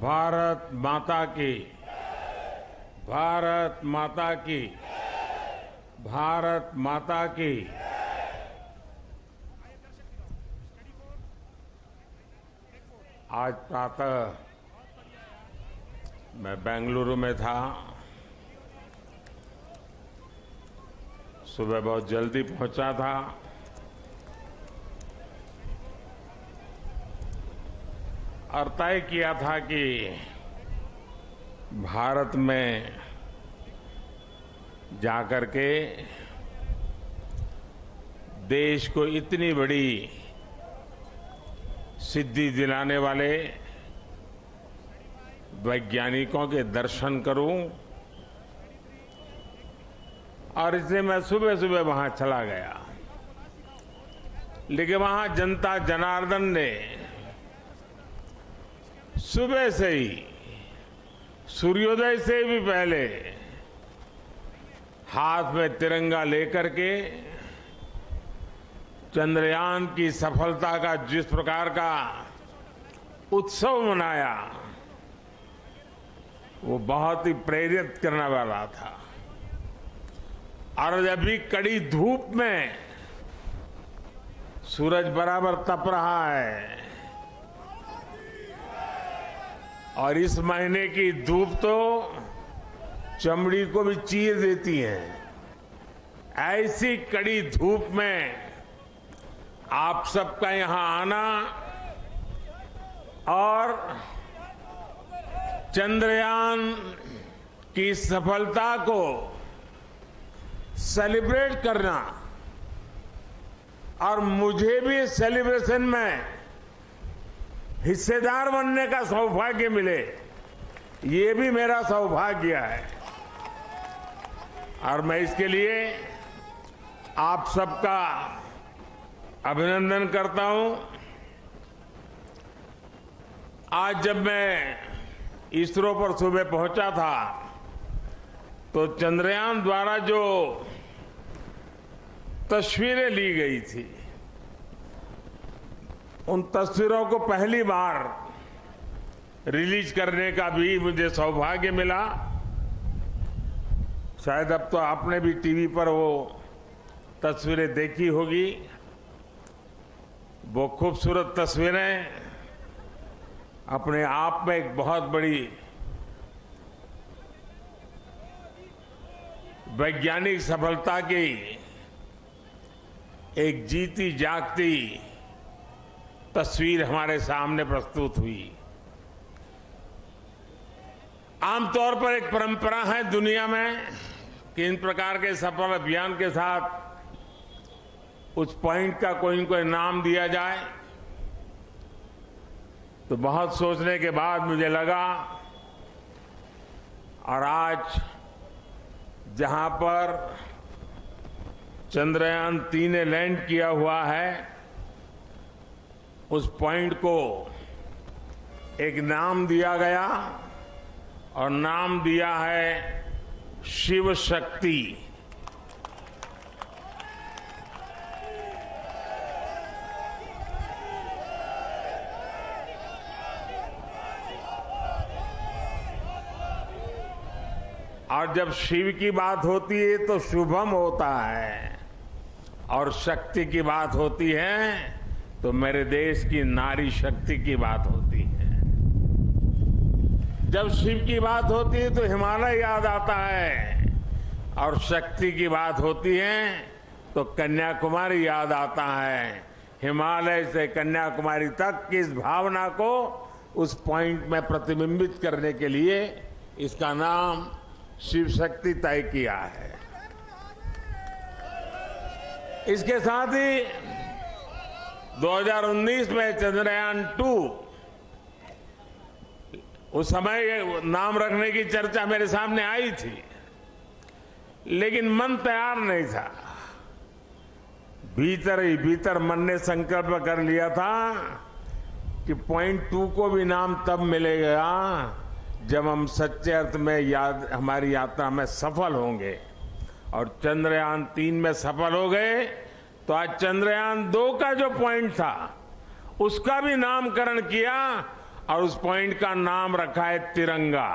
भारत माता की, भारत माता की, भारत माता की। आज प्रातः मैं बेंगलुरु में था। सुबह बहुत जल्दी पहुंचा था। और तय किया था कि भारत में जाकर के देश को इतनी बड़ी सिद्धि दिलाने वाले वैज्ञानिकों के दर्शन करूं। और इसलिए मैं सुबह सुबह वहां चला गया। लेकिन वहां जनता जनार्दन ने सुबह से ही, सूर्योदय से भी पहले हाथ में तिरंगा लेकर के चंद्रयान की सफलता का जिस प्रकार का उत्सव मनाया, वो बहुत ही प्रेरित करने वाला था। और जब भी कड़ी धूप में सूरज बराबर तप रहा है और इस महीने की धूप तो चमड़ी को भी चीर देती है, ऐसी कड़ी धूप में आप सबका यहां आना और चंद्रयान की सफलता को सेलिब्रेट करना और मुझे भी इस सेलिब्रेशन में हिस्सेदार बनने का सौभाग्य मिले, ये भी मेरा सौभाग्य है। और मैं इसके लिए आप सबका अभिनंदन करता हूं। आज जब मैं इसरो पर सुबह पहुंचा था तो चंद्रयान द्वारा जो तस्वीरें ली गई थी, उन तस्वीरों को पहली बार रिलीज करने का भी मुझे सौभाग्य मिला। शायद अब तो आपने भी टीवी पर वो तस्वीरें देखी होगी। वो खूबसूरत तस्वीरें अपने आप में एक बहुत बड़ी वैज्ञानिक सफलता की एक जीती जागती तस्वीर हमारे सामने प्रस्तुत हुई। आमतौर पर एक परंपरा है दुनिया में कि इन प्रकार के सफल अभियान के साथ उस पॉइंट का कोई न कोई नाम दिया जाए। तो बहुत सोचने के बाद मुझे लगा, और आज जहां पर चंद्रयान 3 ने लैंड किया हुआ है, उस पॉइंट को एक नाम दिया गया और नाम दिया है शिव शक्ति। और जब शिव की बात होती है तो शुभम होता है, और शक्ति की बात होती है तो मेरे देश की नारी शक्ति की बात होती है। जब शिव की बात होती है तो हिमालय याद आता है, और शक्ति की बात होती है तो कन्याकुमारी याद आता है। हिमालय से कन्याकुमारी तक की इस भावना को उस पॉइंट में प्रतिबिंबित करने के लिए इसका नाम शिव शक्ति तय किया है। इसके साथ ही 2019 में चंद्रयान 2, उस समय नाम रखने की चर्चा मेरे सामने आई थी, लेकिन मन तैयार नहीं था। भीतर ही भीतर मन ने संकल्प कर लिया था कि पॉइंट 2 को भी नाम तब मिलेगा जब हम सच्चे अर्थ में हमारी यात्रा में सफल होंगे। और चंद्रयान 3 में सफल हो गए तो आज चंद्रयान 2 का जो पॉइंट था उसका भी नामकरण किया और उस पॉइंट का नाम रखा है तिरंगा।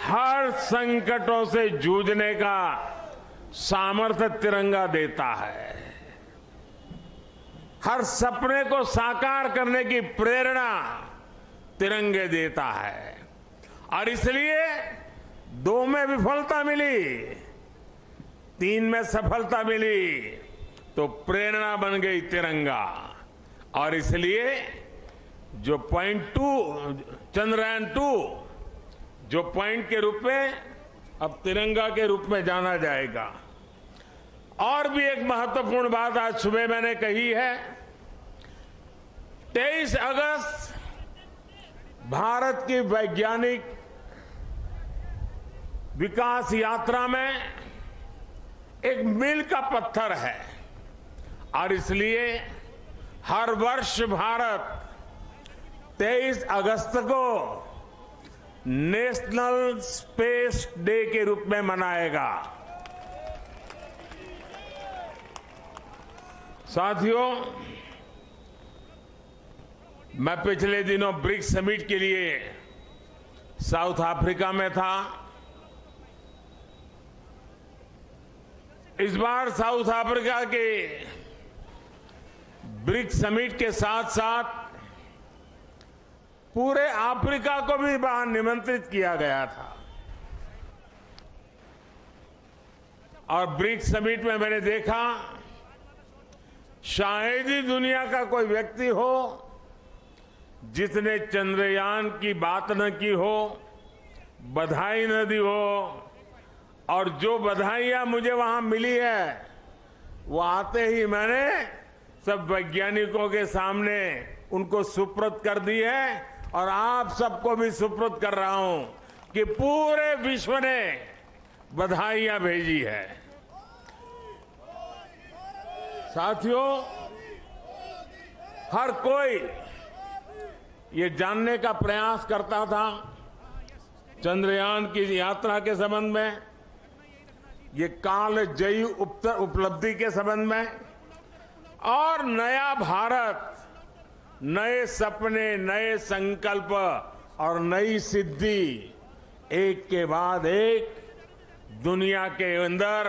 हर संकटों से जूझने का सामर्थ्य तिरंगा देता है। हर सपने को साकार करने की प्रेरणा तिरंगे देता है। और इसलिए 2 में विफलता मिली, 3 में सफलता मिली, तो प्रेरणा बन गई तिरंगा। और इसलिए जो पॉइंट 2 चंद्रयान 2 जो पॉइंट के रूप में अब तिरंगा के रूप में जाना जाएगा। और भी एक महत्वपूर्ण बात आज सुबह मैंने कही है। 23 अगस्त भारत की वैज्ञानिक विकास यात्रा में एक मील का पत्थर है और इसलिए हर वर्ष भारत 23 अगस्त को नेशनल स्पेस डे के रूप में मनाएगा। साथियों, मैं पिछले दिनों ब्रिक्स समिट के लिए साउथ अफ्रीका में था। इस बार साउथ अफ्रीका के ब्रिक्स समिट के साथ साथ पूरे अफ्रीका को भी वहां निमंत्रित किया गया था। और ब्रिक्स समिट में मैंने देखा शायद ही दुनिया का कोई व्यक्ति हो जिसने चंद्रयान की बात न की हो, बधाई न दी हो। और जो बधाइयां मुझे वहां मिली है वो आते ही मैंने सब वैज्ञानिकों के सामने उनको सुपुर्द कर दी है और आप सबको भी सुपुर्द कर रहा हूं कि पूरे विश्व ने बधाइयां भेजी है। साथियों, हर कोई ये जानने का प्रयास करता था चंद्रयान की यात्रा के संबंध में, ये कालजयी उपलब्धि के संबंध में और नया भारत, नए सपने, नए संकल्प और नई सिद्धि एक के बाद एक दुनिया के अंदर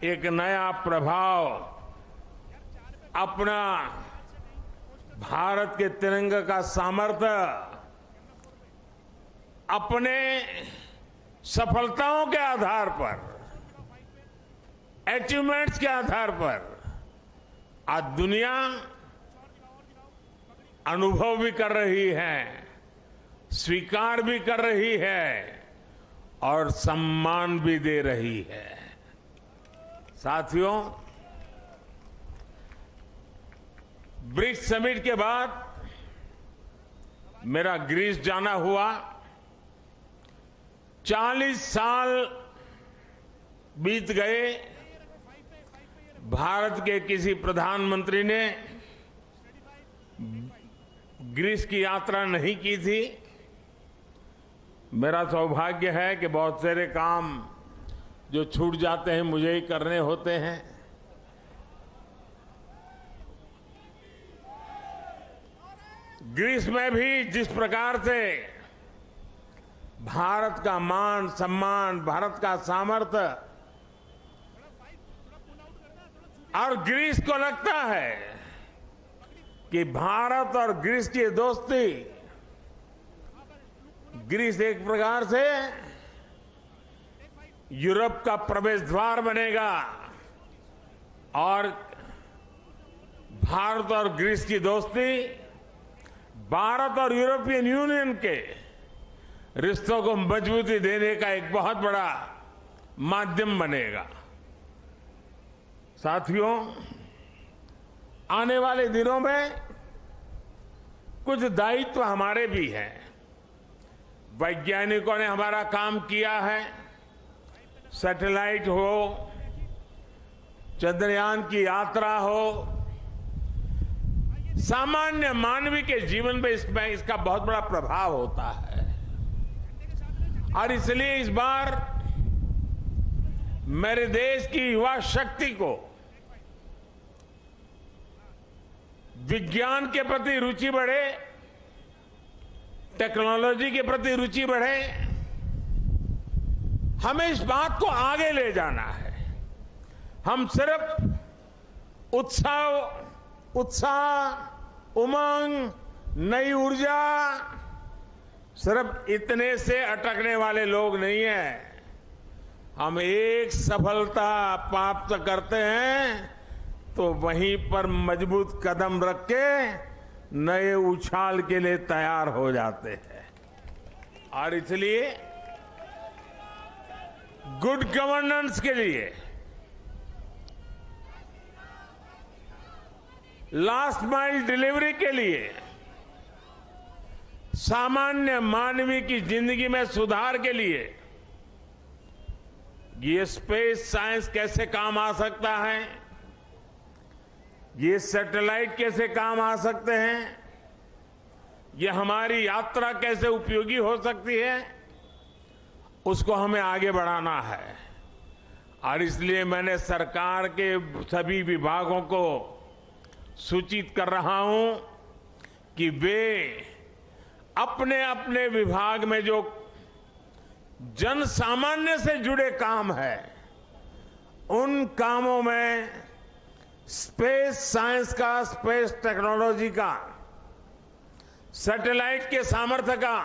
एक नया प्रभाव अपना भारत के तिरंगे का सामर्थ्य अपने सफलताओं के आधार पर, अचीवमेंट्स के आधार पर आज दुनिया अनुभव भी कर रही है, स्वीकार भी कर रही है और सम्मान भी दे रही है। साथियों, ब्रिक्स समिट के बाद मेरा ग्रीस जाना हुआ। 40 साल बीत गए, भारत के किसी प्रधानमंत्री ने ग्रीस की यात्रा नहीं की थी। मेरा सौभाग्य है कि बहुत सारे काम जो छूट जाते हैं मुझे ही करने होते हैं। ग्रीस में भी जिस प्रकार से भारत का मान सम्मान, भारत का सामर्थ्य, और ग्रीस को लगता है कि भारत और ग्रीस की दोस्ती, ग्रीस एक प्रकार से यूरोप का प्रवेश द्वार बनेगा और भारत और ग्रीस की दोस्ती भारत और यूरोपियन यूनियन के रिश्तों को मजबूती देने का एक बहुत बड़ा माध्यम बनेगा। साथियों, आने वाले दिनों में कुछ दायित्व हमारे भी हैं। वैज्ञानिकों ने हमारा काम किया है, सैटेलाइट हो, चंद्रयान की यात्रा हो, सामान्य मानवीय के जीवन पे इसका बहुत बड़ा प्रभाव होता है। और इसलिए इस बार मेरे देश की युवा शक्ति को विज्ञान के प्रति रुचि बढ़े, टेक्नोलॉजी के प्रति रुचि बढ़े। हमें इस बात को आगे ले जाना है। हम सिर्फ उत्साह, उमंग, नई ऊर्जा, सिर्फ इतने से अटकने वाले लोग नहीं हैं। हम एक सफलता प्राप्त करते हैं तो वहीं पर मजबूत कदम रख के नए उछाल के लिए तैयार हो जाते हैं। और इसलिए गुड गवर्नेंस के लिए, लास्ट माइल डिलीवरी के लिए, सामान्य मानवीय की जिंदगी में सुधार के लिए ये स्पेस साइंस कैसे काम आ सकता है, ये सैटेलाइट कैसे काम आ सकते हैं, ये हमारी यात्रा कैसे उपयोगी हो सकती है, उसको हमें आगे बढ़ाना है। और इसलिए मैंने सरकार के सभी विभागों को सूचित कर रहा हूं कि वे अपने अपने विभाग में जो जन सामान्य से जुड़े काम है, उन कामों में स्पेस साइंस का, स्पेस टेक्नोलॉजी का, सैटेलाइट के सामर्थ्य का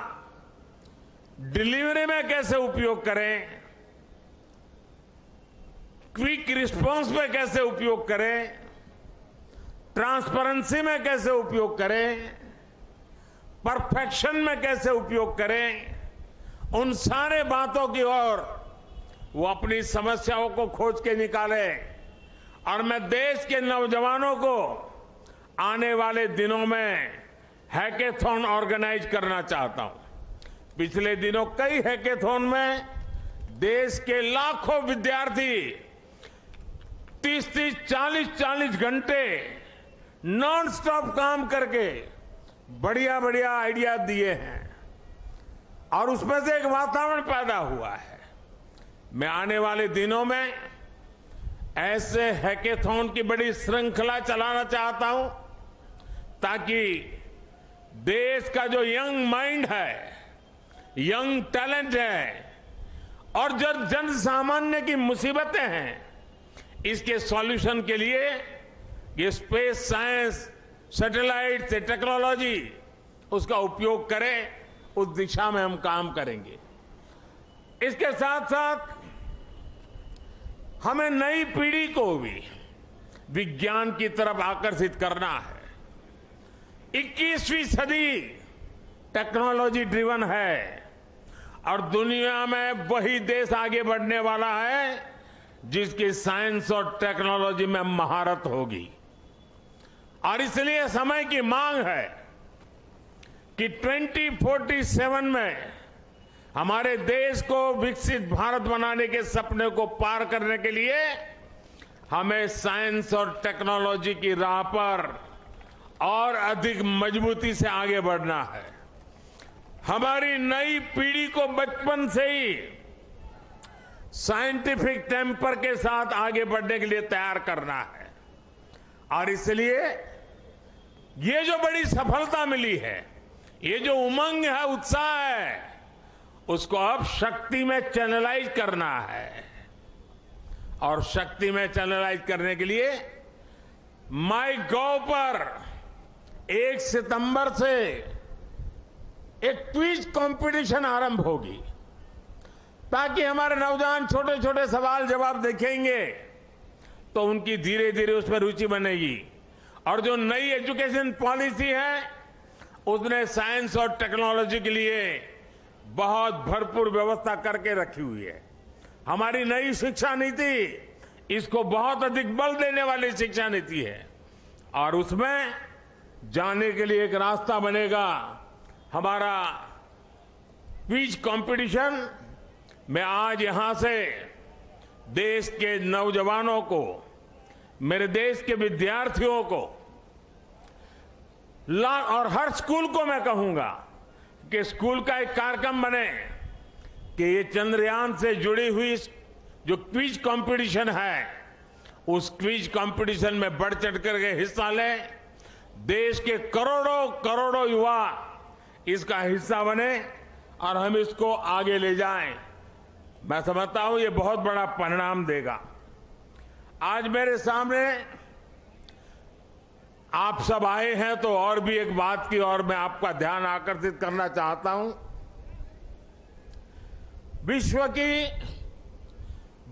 डिलीवरी में कैसे उपयोग करें, क्विक रिस्पांस में कैसे उपयोग करें, ट्रांसपेरेंसी में कैसे उपयोग करें, परफेक्शन में कैसे उपयोग करें, उन सारे बातों की ओर वो अपनी समस्याओं को खोज के निकाले। और मैं देश के नौजवानों को आने वाले दिनों में हैकेथॉन ऑर्गेनाइज करना चाहता हूं। पिछले दिनों कई हैकेथॉन में देश के लाखों विद्यार्थी 30-30, 40-40 घंटे नॉन स्टॉप काम करके बढ़िया बढ़िया आइडिया दिए हैं और उसमें से एक वातावरण पैदा हुआ है। मैं आने वाले दिनों में ऐसे हैकेथॉन की बड़ी श्रृंखला चलाना चाहता हूं ताकि देश का जो यंग माइंड है, यंग टैलेंट है और जो जन सामान्य की मुसीबतें हैं, इसके सॉल्यूशन के लिए ये स्पेस साइंस, सैटेलाइट से टेक्नोलॉजी, उसका उपयोग करें। उस दिशा में हम काम करेंगे। इसके साथ साथ हमें नई पीढ़ी को भी विज्ञान की तरफ आकर्षित करना है। 21वीं सदी टेक्नोलॉजी ड्रिवन है और दुनिया में वही देश आगे बढ़ने वाला है जिसकी साइंस और टेक्नोलॉजी में महारत होगी। और इसलिए समय की मांग है कि 2047 में हमारे देश को विकसित भारत बनाने के सपने को पार करने के लिए हमें साइंस और टेक्नोलॉजी की राह पर और अधिक मजबूती से आगे बढ़ना है। हमारी नई पीढ़ी को बचपन से ही साइंटिफिक टेम्पर के साथ आगे बढ़ने के लिए तैयार करना है। और इसलिए ये जो बड़ी सफलता मिली है, ये जो उमंग है, उत्साह है, उसको अब शक्ति में चैनलाइज करना है। और शक्ति में चैनलाइज करने के लिए माईगॉव पर 1 सितंबर से एक क्विज कंपटीशन आरंभ होगी ताकि हमारे नौजवान छोटे छोटे सवाल जवाब देखेंगे तो उनकी धीरे धीरे उसमें रुचि बनेगी। और जो नई एजुकेशन पॉलिसी है उसने साइंस और टेक्नोलॉजी के लिए बहुत भरपूर व्यवस्था करके रखी हुई है। हमारी नई शिक्षा नीति इसको बहुत अधिक बल देने वाली शिक्षा नीति है और उसमें जाने के लिए एक रास्ता बनेगा हमारा क्विज कंपटीशन। मैं आज यहां से देश के नौजवानों को, मेरे देश के विद्यार्थियों को और हर स्कूल को मैं कहूंगा कि स्कूल का एक कार्यक्रम बने कि ये चंद्रयान से जुड़ी हुई जो क्विज कंपटीशन है उस क्विज कंपटीशन में बढ़ चढ़ करके हिस्सा लें देश के करोड़ों करोड़ों युवा इसका हिस्सा बने और हम इसको आगे ले जाएं। मैं समझता हूं ये बहुत बड़ा परिणाम देगा। आज मेरे सामने आप सब आए हैं तो और भी एक बात की ओर मैं आपका ध्यान आकर्षित करना चाहता हूं। विश्व की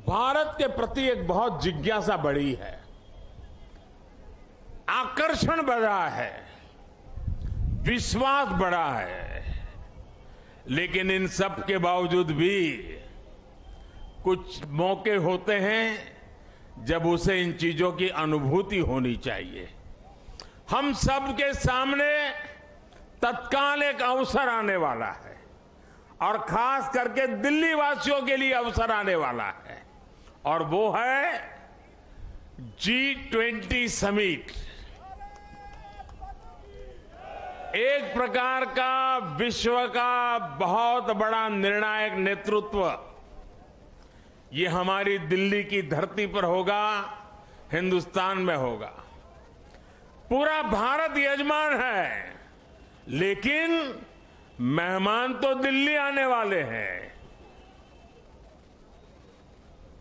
भारत के प्रति एक बहुत जिज्ञासा बढ़ी है, आकर्षण बढ़ा है, विश्वास बढ़ा है। लेकिन इन सब के बावजूद भी कुछ मौके होते हैं जब उसे इन चीजों की अनुभूति होनी चाहिए। हम सब के सामने तत्काल एक अवसर आने वाला है और खास करके दिल्ली वासियों के लिए अवसर आने वाला है, और वो है G20 समिट। एक प्रकार का विश्व का बहुत बड़ा निर्णायक नेतृत्व ये हमारी दिल्ली की धरती पर होगा, हिंदुस्तान में होगा। पूरा भारत यजमान है, लेकिन मेहमान तो दिल्ली आने वाले हैं।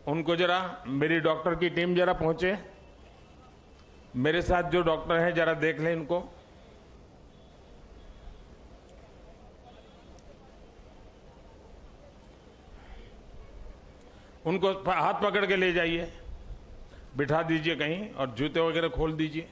उनको जरा मेरी डॉक्टर की टीम जरा पहुंचे, मेरे साथ जो डॉक्टर हैं जरा देख लें इनको। उनको हाथ पकड़ के ले जाइए, बिठा दीजिए कहीं और जूते वगैरह खोल दीजिए।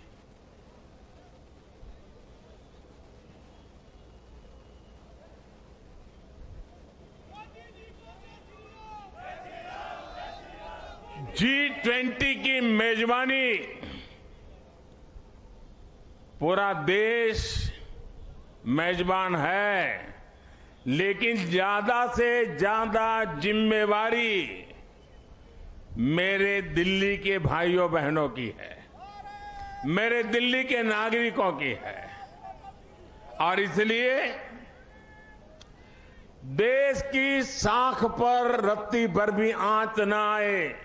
G20 की मेजबानी पूरा देश मेजबान है, लेकिन ज्यादा से ज्यादा जिम्मेवारी मेरे दिल्ली के भाइयों बहनों की है, मेरे दिल्ली के नागरिकों की है। और इसलिए देश की साख पर रत्ती भर भी आंच न आए,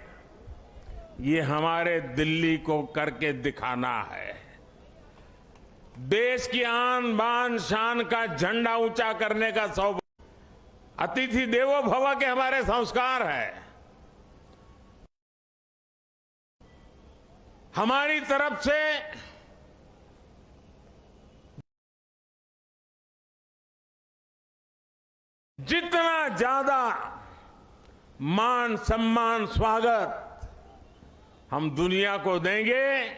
ये हमारे दिल्ली को करके दिखाना है। देश की आन बान शान का झंडा ऊंचा करने का सौभाग्य, अतिथि देवो भव के हमारे संस्कार है। हमारी तरफ से जितना ज्यादा मान सम्मान स्वागत हम दुनिया को देंगे,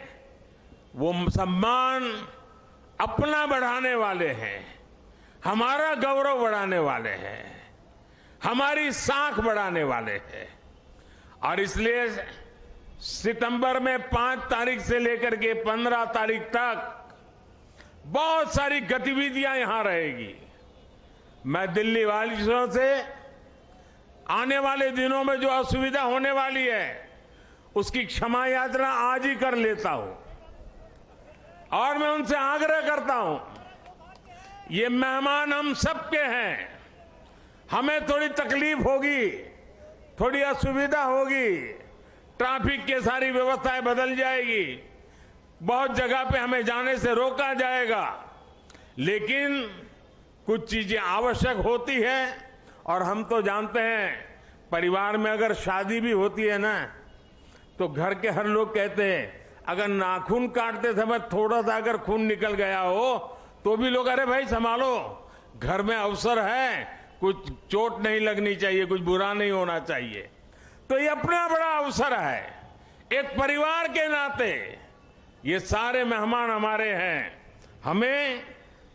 वो सम्मान अपना बढ़ाने वाले हैं, हमारा गौरव बढ़ाने वाले हैं, हमारी साख बढ़ाने वाले हैं। और इसलिए सितंबर में 5 तारीख से लेकर के 15 तारीख तक बहुत सारी गतिविधियां यहां रहेगी। मैं दिल्ली वासियों से आने वाले दिनों में जो असुविधा होने वाली है उसकी क्षमा याचना आज ही कर लेता हूं, और मैं उनसे आग्रह करता हूं, ये मेहमान हम सबके हैं। हमें थोड़ी तकलीफ होगी, थोड़ी असुविधा होगी, ट्रैफिक की सारी व्यवस्थाएं बदल जाएगी, बहुत जगह पे हमें जाने से रोका जाएगा, लेकिन कुछ चीजें आवश्यक होती है। और हम तो जानते हैं, परिवार में अगर शादी भी होती है ना, तो घर के हर लोग कहते हैं अगर नाखून काटते समय थोड़ा सा अगर खून निकल गया हो तो भी लोग, अरे भाई संभालो, घर में अवसर है, कुछ चोट नहीं लगनी चाहिए, कुछ बुरा नहीं होना चाहिए। तो ये अपना बड़ा अवसर है। एक परिवार के नाते ये सारे मेहमान हमारे हैं।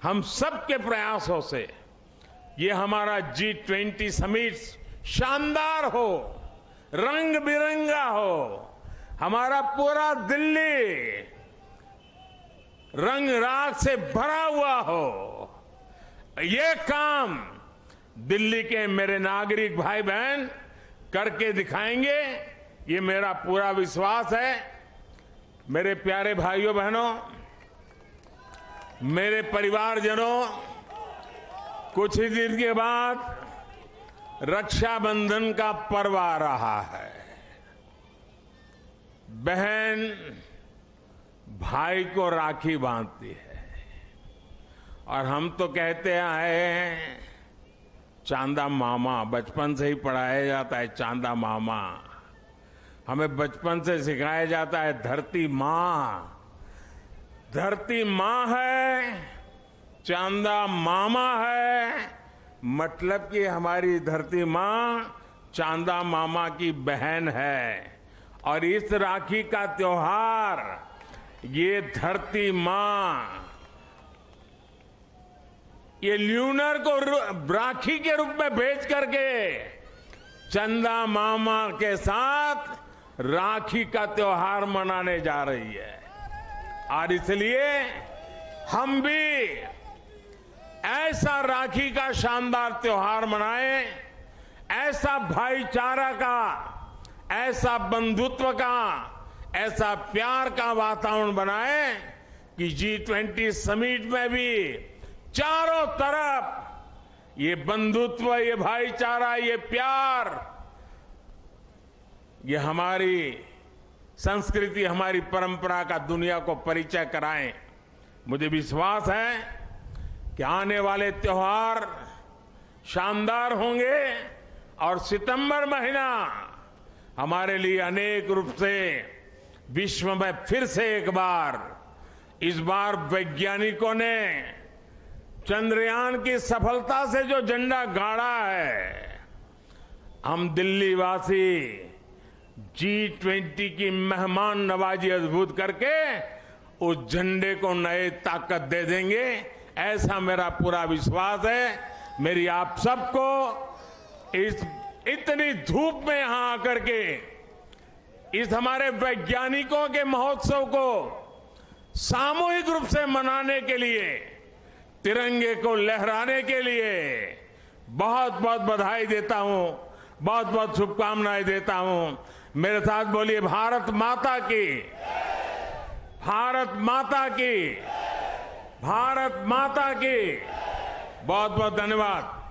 हम सब के प्रयासों से ये हमारा G20 समिट शानदार हो, रंग बिरंगा हो, हमारा पूरा दिल्ली रंग राग से भरा हुआ हो। ये काम दिल्ली के मेरे नागरिक भाई बहन करके दिखाएंगे, ये मेरा पूरा विश्वास है। मेरे प्यारे भाइयों बहनों, मेरे परिवारजनों, कुछ ही दिन के बाद रक्षाबंधन का पर्व आ रहा है। बहन भाई को राखी बांधती है, और हम तो कहते आए हैं चांदा मामा, बचपन से ही पढ़ाया जाता है चांदा मामा। हमें बचपन से सिखाया जाता है धरती माँ। धरती माँ है, चांदा मामा है, मतलब कि हमारी धरती माँ चांदा मामा की बहन है। और इस राखी का त्योहार ये धरती माँ ये ल्यूनर को राखी के रूप में भेज करके चंदा मामा के साथ राखी का त्योहार मनाने जा रही है। और इसलिए हम भी ऐसा राखी का शानदार त्योहार मनाएं, ऐसा भाईचारा का, ऐसा बंधुत्व का, ऐसा प्यार का वातावरण बनाएं कि G20 समिट में भी चारों तरफ ये बंधुत्व, ये भाईचारा, ये प्यार, ये हमारी संस्कृति, हमारी परंपरा का दुनिया को परिचय कराएं। मुझे विश्वास है कि आने वाले त्योहार शानदार होंगे और सितंबर महीना हमारे लिए अनेक रूप से विश्व में फिर से एक बार, इस बार वैज्ञानिकों ने चंद्रयान की सफलता से जो झंडा गाड़ा है, हम दिल्ली वासी G20 की मेहमान नवाजी अद्भुत करके उस झंडे को नए ताकत दे देंगे, ऐसा मेरा पूरा विश्वास है। मेरी आप सबको इस इतनी धूप में यहां आकर के इस हमारे वैज्ञानिकों के महोत्सव को सामूहिक रूप से मनाने के लिए, तिरंगे को लहराने के लिए बहुत बहुत बधाई देता हूं, बहुत बहुत शुभकामनाएं देता हूं। मेरे साथ बोलिए भारत माता की, भारत माता की, भारत माता की। बहुत बहुत धन्यवाद।